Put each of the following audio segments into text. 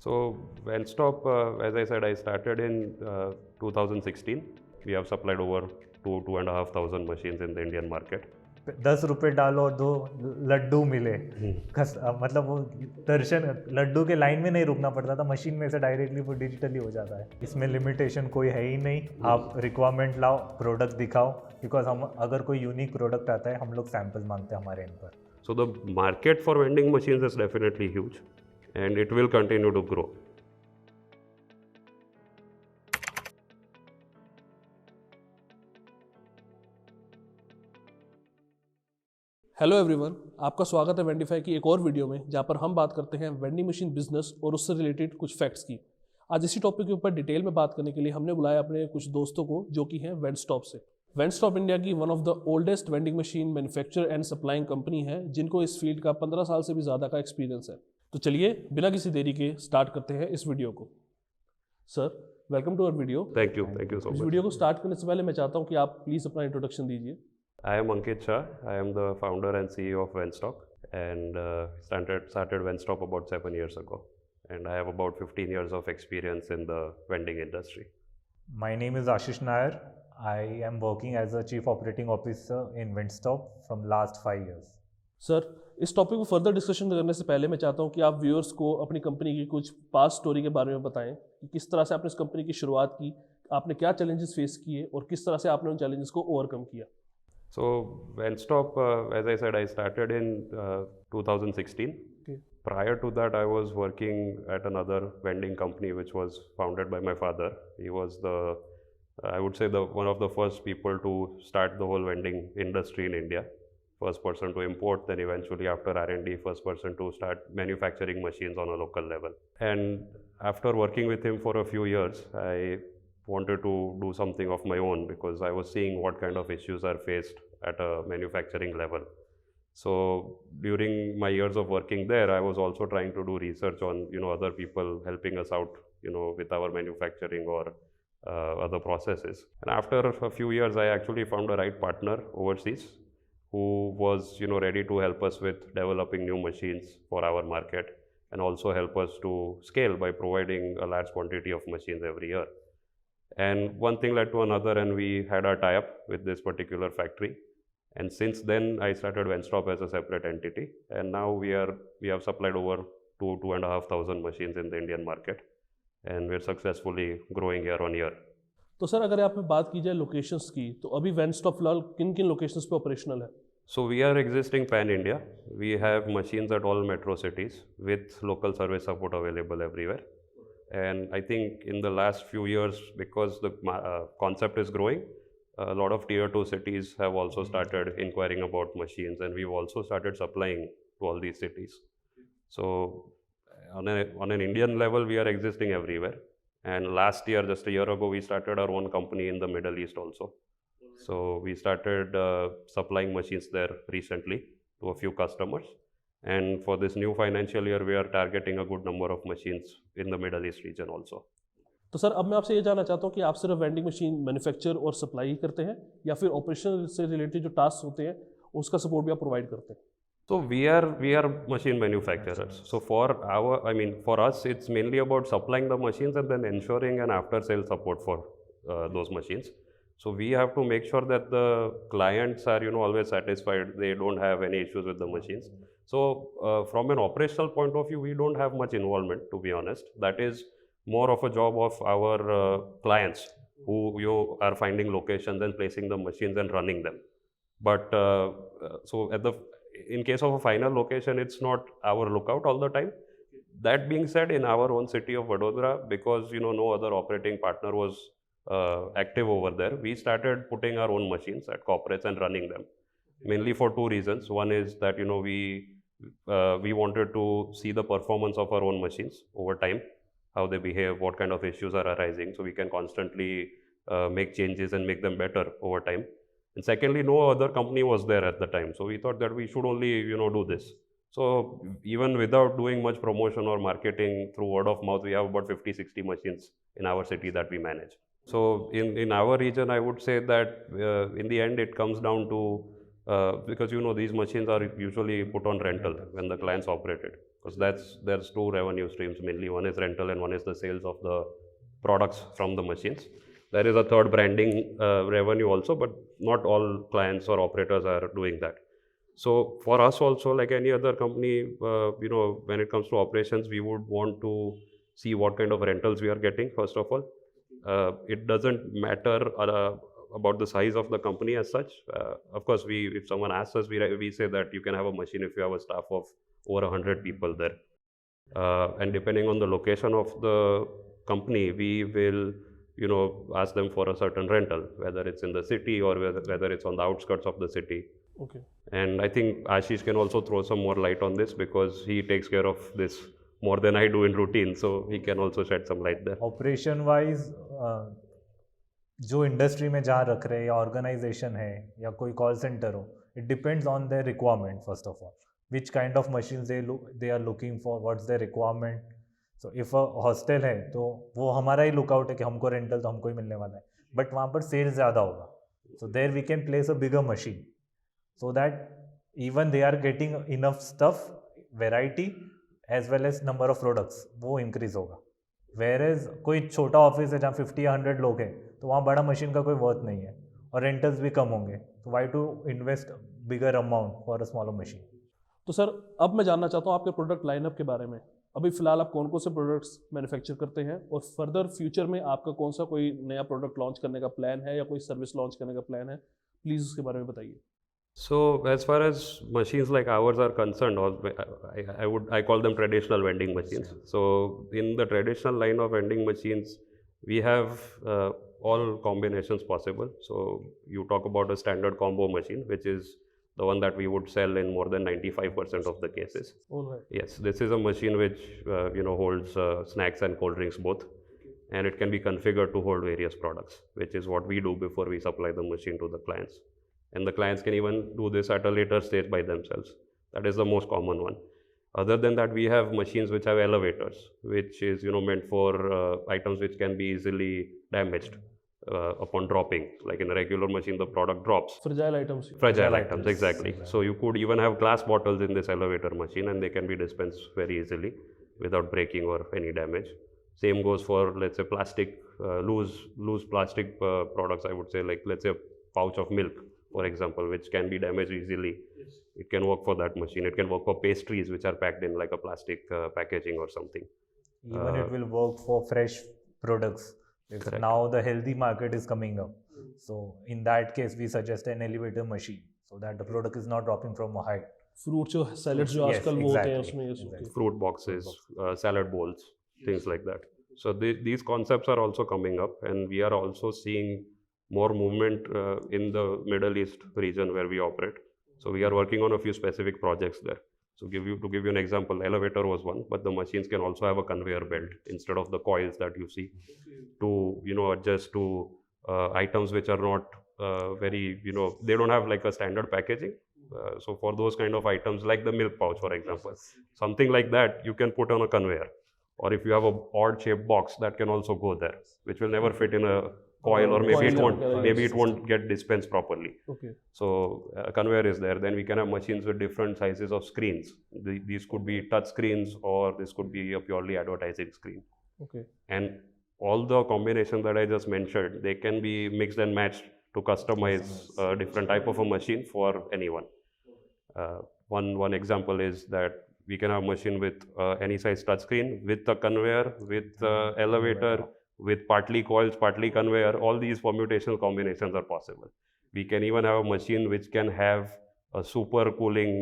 So VENDSTOP, as I said, I started in 2016. We have supplied over 2,500 machines in the Indian market. 10 रुपए डालो 2 लड्डू मिले मतलब वो दर्शन लड्डू के लाइन में नहीं रुकना पड़ता था, मशीन में से डायरेक्टली वो डिजिटली हो जाता है। इसमें लिमिटेशन कोई है ही नहीं, आप रिक्वायरमेंट लाओ, प्रोडक्ट दिखाओ, बिकॉज हम अगर कोई यूनिक प्रोडक्ट आता है हम लोग सैंपल मांगते हैं हमारे एंड पर। So the market for vending machines is definitely huge and it will continue to grow. Hello everyone, आपका स्वागत है वेंडिफाई की एक और वीडियो में, जहां पर हम बात करते हैं वेंडिंग मशीन बिजनेस और उससे रिलेटेड कुछ फैक्ट्स की। आज इसी टॉपिक के ऊपर डिटेल में बात करने के लिए हमने बुलाया अपने कुछ दोस्तों को जो कि हैं वेंडस्टॉप से। वेंडस्टॉप इंडिया की one of the oldest vending machine manufacturer and supplying company है, जिनको इस फील्ड का 15 साल से भी ज़्यादा का एक्सपीरियंस है। तो चलिए बिना किसी देरी के स्टार्ट करते हैं इस वीडियो को। Sir, welcome to our video. Thank you so इस much. वीडियो को स्टार्ट करने से पहले मैं चाहता हूँ कि आप प्लीज़ अपना इंट्रोडक्शन दीजिए। I am Ankit Shah. I am the founder and CEO of VENDSTOP and started VENDSTOP about 7 years ago. And I have about 15 years of experience in the vending industry. My name is Ashish Nair. I am working as a Chief Operating Officer in VENDSTOP from last 5 years. Sir, इस topic को further discussion करने से पहले मैं चाहता हूं कि आप व्यूअर्स को अपनी कंपनी की कुछ पास्ट स्टोरी के बारे में बताएं कि किस तरह से आपने इस कंपनी की शुरुआत की, आपने क्या चैलेंजेस फेस किए और किस तरह से आपने उन चैलेंजेस को ओवरकम किया। So VENDSTOP, as I said, I started in 2016. Okay. Prior to that, I was working at another vending company which was founded by my father. He was I would say, one of the first people to start the whole vending industry in India. First person to import, then eventually after R&D, first person to start manufacturing machines on a local level. And after working with him for a few years, I wanted to do something of my own because I was seeing what kind of issues are faced at a manufacturing level. So during my years of working there, I was also trying to do research on other people helping us out with our manufacturing or other processes. And after a few years, I actually found a right partner overseas who was ready to help us with developing new machines for our market and also help us to scale by providing a large quantity of machines every year. And one thing led to another, and we had our tie-up with this particular factory. And since then, I started VENDSTOP as a separate entity. And now we have supplied over 2,500 machines in the Indian market. And we're successfully growing year on year. तो sir, अगर आप में बात की जाए locations की, तो अभी वेंडस्टॉप फिलहाल किन किन लोकेशंस पे ऑपरेशनल है? So we are existing pan India. We have machines at all metro cities with local service support available everywhere. And I think in the last few years, because the concept is growing, a lot of tier 2 cities have also started inquiring about machines, and we've also started supplying to all these cities. So on an Indian level, we are existing everywhere. And last year, just a year ago, we started our own company in the Middle East also. So we started supplying machines there recently to a few customers. And for this new financial year, we are targeting a good number of machines in the Middle East region also. तो sir, अब मैं आपसे ये जानना चाहता हूँ कि आप सिर्फ वेंडिंग मशीन मैन्युफैक्चर और सप्लाई ही करते हैं या फिर ऑपरेशन से रिलेटेड जो टास्क होते हैं उसका सपोर्ट भी आप प्रोवाइड करते हैं? So we are machine manufacturers. So for us, it's mainly about supplying the machines and then ensuring an after sale support for those machines. So we have to make sure that the clients are always satisfied. They don't have any issues with the machines. So from an operational point of view, we don't have much involvement, to be honest. That is more of a job of our clients who are finding locations and placing the machines and running them. But so in case of a final location, it's not our lookout all the time. That being said, in our own city of Vadodara, because no other operating partner was active over there, we started putting our own machines at corporates and running them, mainly for two reasons. One is that we wanted to see the performance of our own machines over time, how they behave, what kind of issues are arising, so we can constantly make changes and make them better over time. And secondly, no other company was there at the time, so we thought that we should only do this. So even without doing much promotion or marketing through word of mouth, we have about 50-60 machines in our city that we manage. So in our region, I would say that in the end, it comes down to because these machines are usually put on rental when the clients operate it. because there's two revenue streams mainly. One is rental and one is the sales of the products from the machines. There is a third, branding revenue also, but not all clients or operators are doing that. So for us also, like any other company, when it comes to operations, we would want to see what kind of rentals we are getting, first of all. It doesn't matter about the size of the company as such. Of course, if someone asks us, we say that you can have a machine if you have a staff of over 100 people there. And depending on the location of the company, we will ask them for a certain rental, whether it's in the city or whether it's on the outskirts of the city. Okay. And I think Ashish can also throw some more light on this because he takes care of this more than I do in routine, so he can also shed some light there. Operation wise जो industry में जहाँ रख रहे हैं या organisation है या कोई कॉल सेंटर हो, it depends on their requirement first of all, which kind of machine they are looking for, what's their requirement. So if a hostel है तो वो हमारा ही लुकआउट है कि हमको रेंटल तो हमको ही मिलने वाला है, बट वहाँ पर सेल्स ज़्यादा होगा, so there we can place a bigger machine so that even they are getting enough stuff, variety as well as number of products, वो increase होगा. Whereas कोई छोटा ऑफिस है जहाँ 50 या 100 लोग हैं तो वहाँ बड़ा मशीन का कोई वर्थ नहीं है और रेंटल्स भी कम होंगे, तो why to invest bigger amount for a smaller machine. तो सर अब मैं जानना चाहता हूँ आपके प्रोडक्ट लाइनअप के बारे में. अभी फिलहाल आप कौन कौन से प्रोडक्ट्स मैन्युफैक्चर करते हैं और फर्दर फ्यूचर में आपका कौन सा कोई नया प्रोडक्ट लॉन्च करने का प्लान है या कोई सर्विस लॉन्च करने का प्लान है, प्लीज़ उसके बारे में बताइए. So as far as machines like ours are concerned, I call them traditional vending machines. So in the traditional line of vending machines, we have all combinations possible. So you talk about a standard combo machine, which is the one that we would sell in more than 95% of the cases. All right. Yes, this is a machine which holds snacks and cold drinks both, and it can be configured to hold various products, which is what we do before we supply the machine to the clients. And the clients can even do this at a later stage by themselves. That is the most common one. Other than that, we have machines which have elevators, which is meant for items which can be easily damaged upon dropping. Like in a regular machine, the product drops. Fragile items. Fragile items, exactly. So you could even have glass bottles in this elevator machine, and they can be dispensed very easily without breaking or any damage. Same goes for, let's say, plastic, loose plastic products. I would say, like, let's say, a pouch of milk, for example, which can be damaged easily. Yes. It can work for that machine. It can work for pastries which are packed in like a plastic packaging or something. Even it will work for fresh products. Correct. Now the healthy market is coming up. So in that case, we suggest an elevator machine so that the product is not dropping from a height. Fruit जो salad जो Yes, आजकल वो होते हैं exactly, उसमें exactly. Fruit boxes, salad bowls, things like that. So these concepts are also coming up, and we are also seeing more movement in the Middle East region where we operate. So we are working on a few specific projects there. So to give you an example, elevator was one, but the machines can also have a conveyor belt instead of the coils that you see to adjust to items which are not very they don't have like a standard packaging. So for those kind of items like the milk pouch, for example, something like that you can put on a conveyor. Or if you have a odd shaped box, that can also go there, which will never fit in a coil, or maybe it won't get dispensed properly. Okay. So a conveyor is there. Then we can have machines with different sizes of screens. These could be touch screens, or this could be a purely advertising screen. Okay. And all the combinations that I just mentioned, they can be mixed and matched to customize a different type of a machine for anyone. One example is that we can have a machine with any size touchscreen, with a conveyor, with elevator, with partly coils, partly conveyor. All these permutational combinations are possible. We can even have a machine which can have a super cooling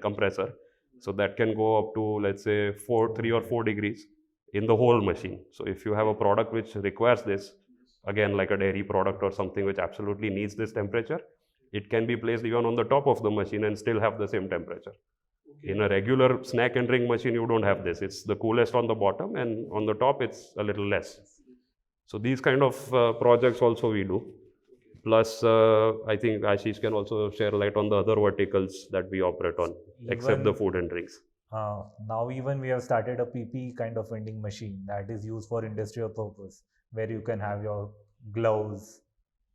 compressor. So that can go up to, let's say, 3 or 4 degrees in the whole machine. So if you have a product which requires this, again, like a dairy product or something which absolutely needs this temperature, it can be placed even on the top of the machine and still have the same temperature. Okay. In a regular snack and drink machine, you don't have this. It's the coolest on the bottom, and on the top, it's a little less. So these kind of projects also we do. Plus, I think Ashish can also share light on the other verticals that we operate on, except the food and drinks. Now even we have started a PP kind of vending machine that is used for industrial purpose, where you can have your gloves,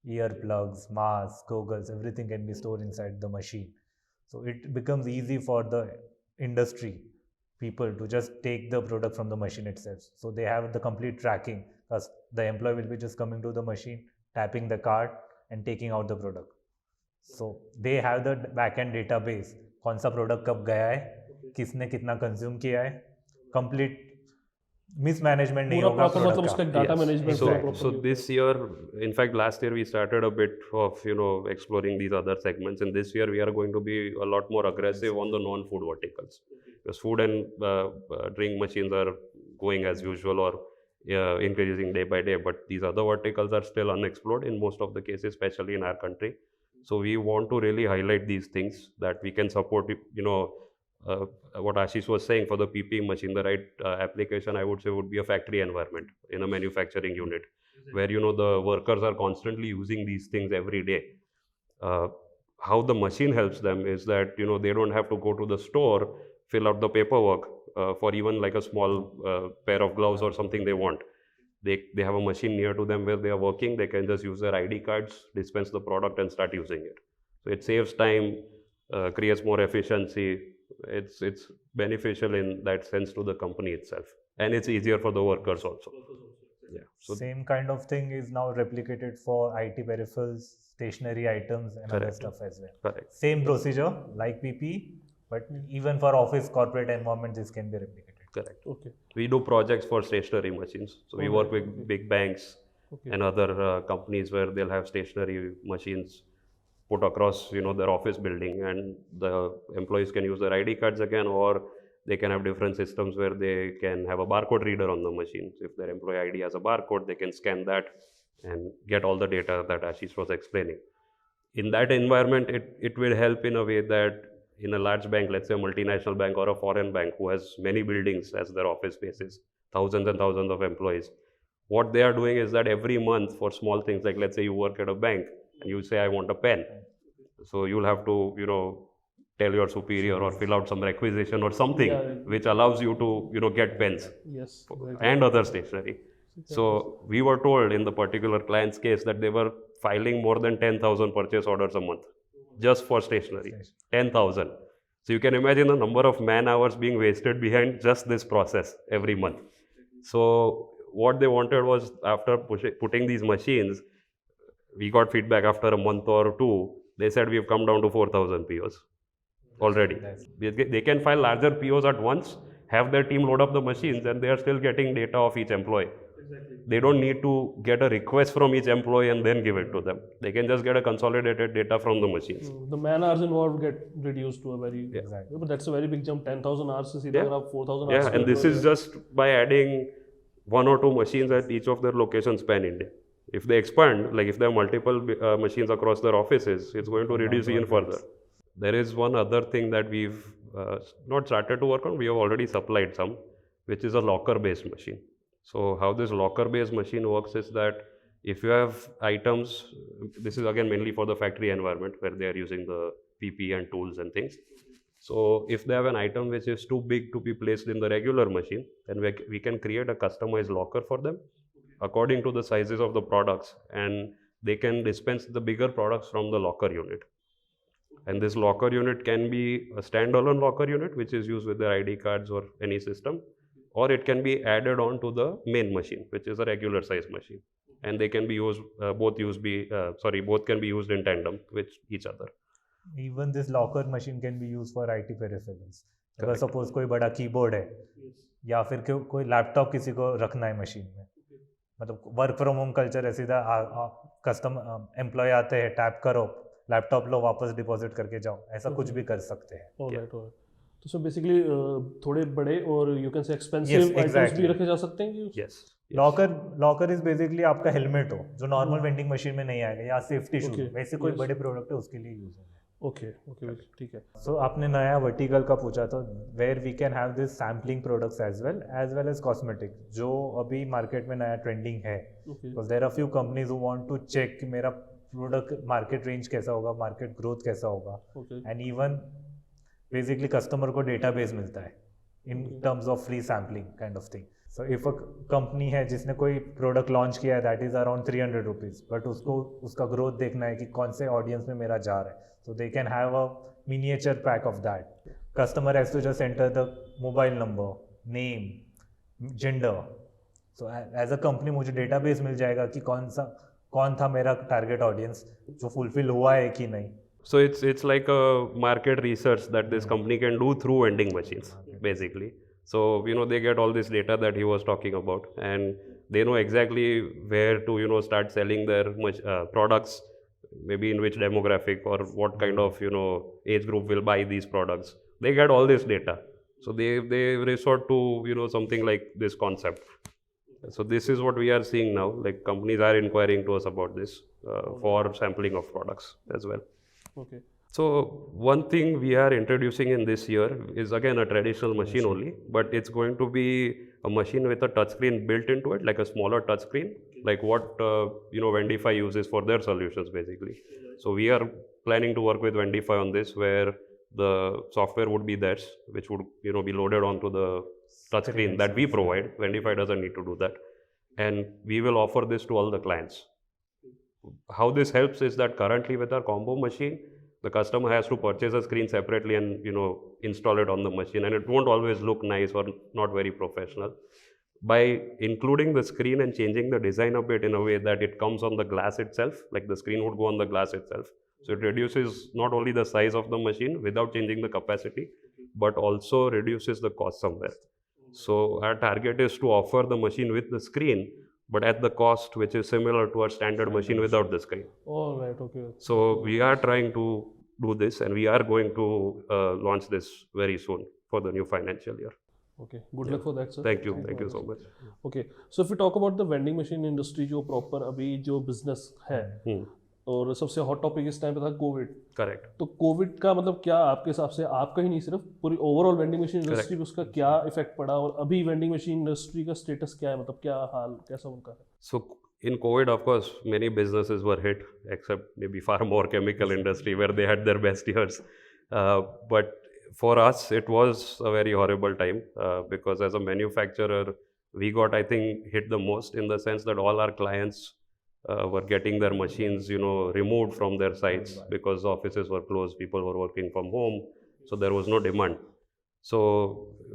earplugs, masks, goggles, everything can be stored inside the machine. So it becomes easy for the industry people to just take the product from the machine itself. So they have the complete tracking because the employee will be just coming to the machine, tapping the card and taking out the product. So they have the backend database, कौन सा product कब गया है, किसने कितना consume किया है, complete mismanagement नहीं पूरा होगा प्रॉपर मतलब product उसका का. Data Yes. मैनेजमेंट So, पूरा Exactly. so proper this year, in fact, last year we started a bit of exploring these other segments, and this year we are going to be a lot more aggressive on the non-food verticals, because food and drink machines are going as usual or increasing day by day, but these other verticals are still unexplored in most of the cases, especially in our country. So we want to really highlight these things that we can support. What Ashish was saying, for the PPE machine, the right application I would say would be a factory environment in a manufacturing unit, where the workers are constantly using these things every day. How the machine helps them is that they don't have to go to the store, fill out the paperwork for even like a small pair of gloves or something they want. They have a machine near to them where they are working. They can just use their ID cards, dispense the product, and start using it. So it saves time, creates more efficiency. It's beneficial in that sense to the company itself, and it's easier for the workers also. Yeah. So Same kind of thing is now replicated for IT peripherals, stationary items, and other Correct. stuff as well. correct. Same procedure like PPE, but even for office corporate environment, this can be replicated. Correct. Okay We do projects for stationary machines. So we work with big banks okay and other companies where they'll have stationary machines put across their office building, and the employees can use their ID cards again, or they can have different systems where they can have a barcode reader on the machine. So if their employee ID has a barcode, they can scan that and get all the data that Ashish was explaining. In that environment, it will help in a way that in a large bank, let's say a multinational bank or a foreign bank who has many buildings as their office spaces, thousands and thousands of employees, what they are doing is that every month for small things, like let's say you work at a bank and you say, I want a pen. So you'll have to, tell your superior or fill out some requisition or something which allows you to, get pens yes and other stationery. So we were told in the particular client's case that they were filing more than 10,000 purchase orders a month just for stationery. 10,000. So you can imagine the number of man hours being wasted behind just this process every month. So what they wanted was, after putting these machines, we got feedback after a month or two. They said we've come down to 4,000 POs already. They can file larger POs at once, have their team load up the machines, and they are still getting data of each employee. They don't need to get a request from each employee and then give it to them. They can just get a consolidated data from the machines. the man hours involved get reduced to a very Exactly. but that's a very big jump 10,000 hours से सीधा Yeah. अगर आप 4,000 Yeah, hours and this is just by adding 1 or 2 machines at each of their locations pan India. If they expand, like if there are multiple machines across their offices, it's going to reduce even further. There is one other thing that we've not started to work on, we have already supplied some, which is a locker-based machine. So how this locker-based machine works is that if you have items, this is again mainly for the factory environment where they are using the PPE and tools and things. So if they have an item which is too big to be placed in the regular machine, then we can create a customized locker for them according to the sizes of the products, and they can dispense the bigger products from the locker unit. And this locker unit can be a standalone locker unit which is used with their ID cards or any system, or it can be added on to the main machine, which is a regular size machine, and they can be used both can be used in tandem with each other. Even this locker machine can be used for IT peripherals. अगर Correct. Suppose कोई बड़ा keyboard है या फिर कोई laptop किसी को रखना है मशीन में, मतलब वर्क फ्रॉम होम कल्चर है, सीधा कस्टम एम्प्लॉय आते हैं, टैप करो, लैपटॉप लो, वापस डिपॉजिट करके जाओ, ऐसा कुछ भी कर सकते हैं. ऑलराइट तो सो बेसिकली थोड़े बड़े और you can say expensive Yes, items exactly. भी रखे जा सकते हैं कि Yes. लॉकर इज बेसिकली आपका हेलमेट हो जो नॉर्मल वेंडिंग मशीन में नहीं आएगा, या सेफ्टी शूज, Okay. वैसे कोई Yes. बड़े प्रोडक्ट है उसके लिए यूज होगा. ओके ठीक है सो आपने नया वर्टिकल का पूछा, तो where we can have this sampling products as well as cosmetic, जो अभी मार्केट में नया ट्रेंडिंग है. Okay because there are few companies who want to check कि मेरा प्रोडक्ट मार्केट रेंज कैसा होगा, मार्केट ग्रोथ कैसा होगा, okay and even basically customer को डेटाबेस मिलता है in terms of free sampling kind of thing. So if a company है जिसने कोई प्रोडक्ट लॉन्च किया है that is around 300 rupees, but उसको उसका ग्रोथ देखना है कि कौन से ऑडियंस में मेरा जा रहा है, so they can have a miniature pack of that. Customer has to just enter the mobile number, name, gender. So as a company मुझे डेटाबेस मिल जाएगा कि कौन था मेरा टारगेट ऑडियंस जो फुलफिल हुआ है कि नहीं. So it's like a market research that this company can do through vending machines, basically. So they get all this data that he was talking about, and they know exactly where to start selling their products, maybe in which demographic or what kind of age group will buy these products. They get all this data, so they resort to something like this concept. So this is what we are seeing now. Like companies are inquiring to us about this for sampling of products as well. Okay. So one thing we are introducing in this year is again a traditional machine only, but it's going to be a machine with a touchscreen built into it, like a smaller touchscreen, like what Vendify uses for their solutions basically. So we are planning to work with Vendify on this, where the software would be theirs, which would be loaded onto the touchscreen that we provide. Vendify doesn't need to do that, and we will offer this to all the clients. How this helps is that currently with our combo machine, the customer has to purchase a screen separately and install it on the machine, and it won't always look nice or not very professional. By including the screen and changing the design a bit in a way that it comes on the glass itself, like the screen would go on the glass itself. So it reduces not only the size of the machine without changing the capacity, but also reduces the cost somewhere. So our target is to offer the machine with the screen, but at the cost which is similar to our standard machine without the screen. All right, okay. So we are trying to do this, and we are going to launch this very soon for the new financial year. Okay, good luck for that, sir. Thank you so much. Okay, so if we talk about the vending machine industry, जो proper अभी जो business है, और सबसे hot topic इस time पे था Covid. Correct. तो कोविड का मतलब क्या आपके हिसाब से, आपका ही नहीं सिर्फ पूरी ओवरऑल वेंडिंग मशीन इंडस्ट्री पे उसका क्या इफेक्ट पड़ा, और अभी वेंडिंग मशीन इंडस्ट्री का स्टेटस क्या है, मतलब क्या हाल, कैसा उनका है? So in COVID, of course, many businesses were hit, except maybe far more chemical industry where they had their best years. But for us, it was a very horrible time because as a manufacturer, we got, I think, hit the most in the sense that all our clients were getting their machines, removed from their sites because offices were closed, people were working from home, so there was no demand. So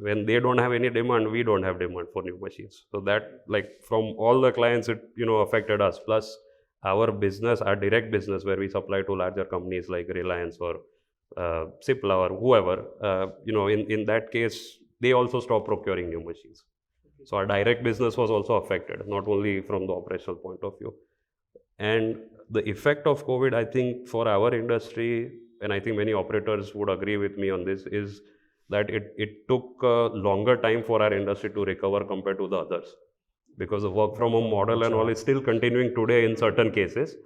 when they don't have any demand, we don't have demand for new machines. So that, like, from all the clients, it affected us. Plus our business, our direct business, where we supply to larger companies like Reliance or Cipla or whoever, in that case, they also stopped procuring new machines. So our direct business was also affected, not only from the operational point of view. And the effect of COVID, I think, for our industry, and I think many operators would agree with me on this, is that it took a longer time for our industry to recover compared to the others, because the work from home model and all is still continuing today in certain cases.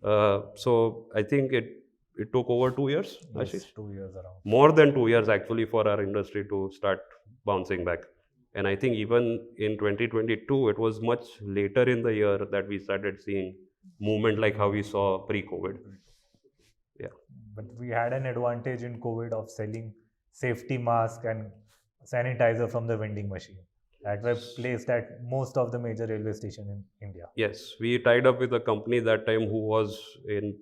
So I think it took over 2 years, Ashish? 2 years around. More than 2 years actually for our industry to start bouncing back. And I think even in 2022, it was much later in the year that we started seeing movement like how we saw pre-COVID. Yeah. But we had an advantage in COVID of selling safety mask and sanitizer from the vending machine that were placed at most of the major railway stations in India. Yes, we tied up with a company that time who was in,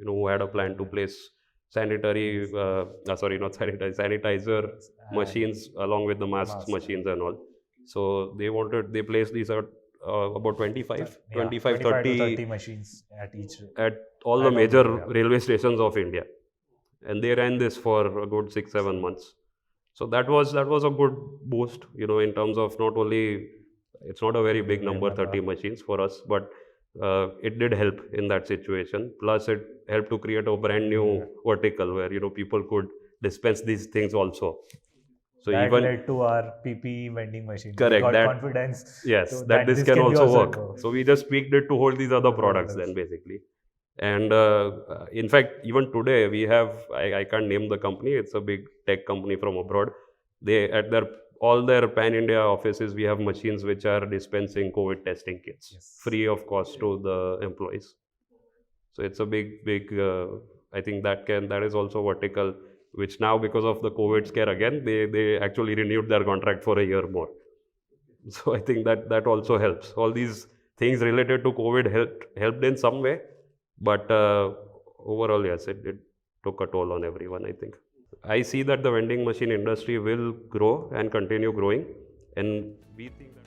who had a plan to place sanitizer machines along with the masks machines and all. So they placed these out about 25 to 30 machines at all the major railway stations of India, and they ran this for a good 6-7 months. So that was a good boost, in terms of not only, it's not a very big number, 30 machines for us, but it did help in that situation. Plus it helped to create a brand new vertical where people could dispense these things also. So that even led to our PPE vending machine. Correct. We got that, confidence. Yes, so that this can also work. Go. So we just tweaked it to hold these other products then basically. And in fact, even today we have, I can't name the company, it's a big tech company from abroad. They, at all their pan-India offices, we have machines which are dispensing COVID testing kits, free of cost to the employees. So it's a big, I think that is also vertical, which now because of the COVID scare again, they actually renewed their contract for a year more. So I think that also helps. All these things related to COVID helped in some way, but overall, yes, it took a toll on everyone, I think. I see that the vending machine industry will grow and continue growing, and we think that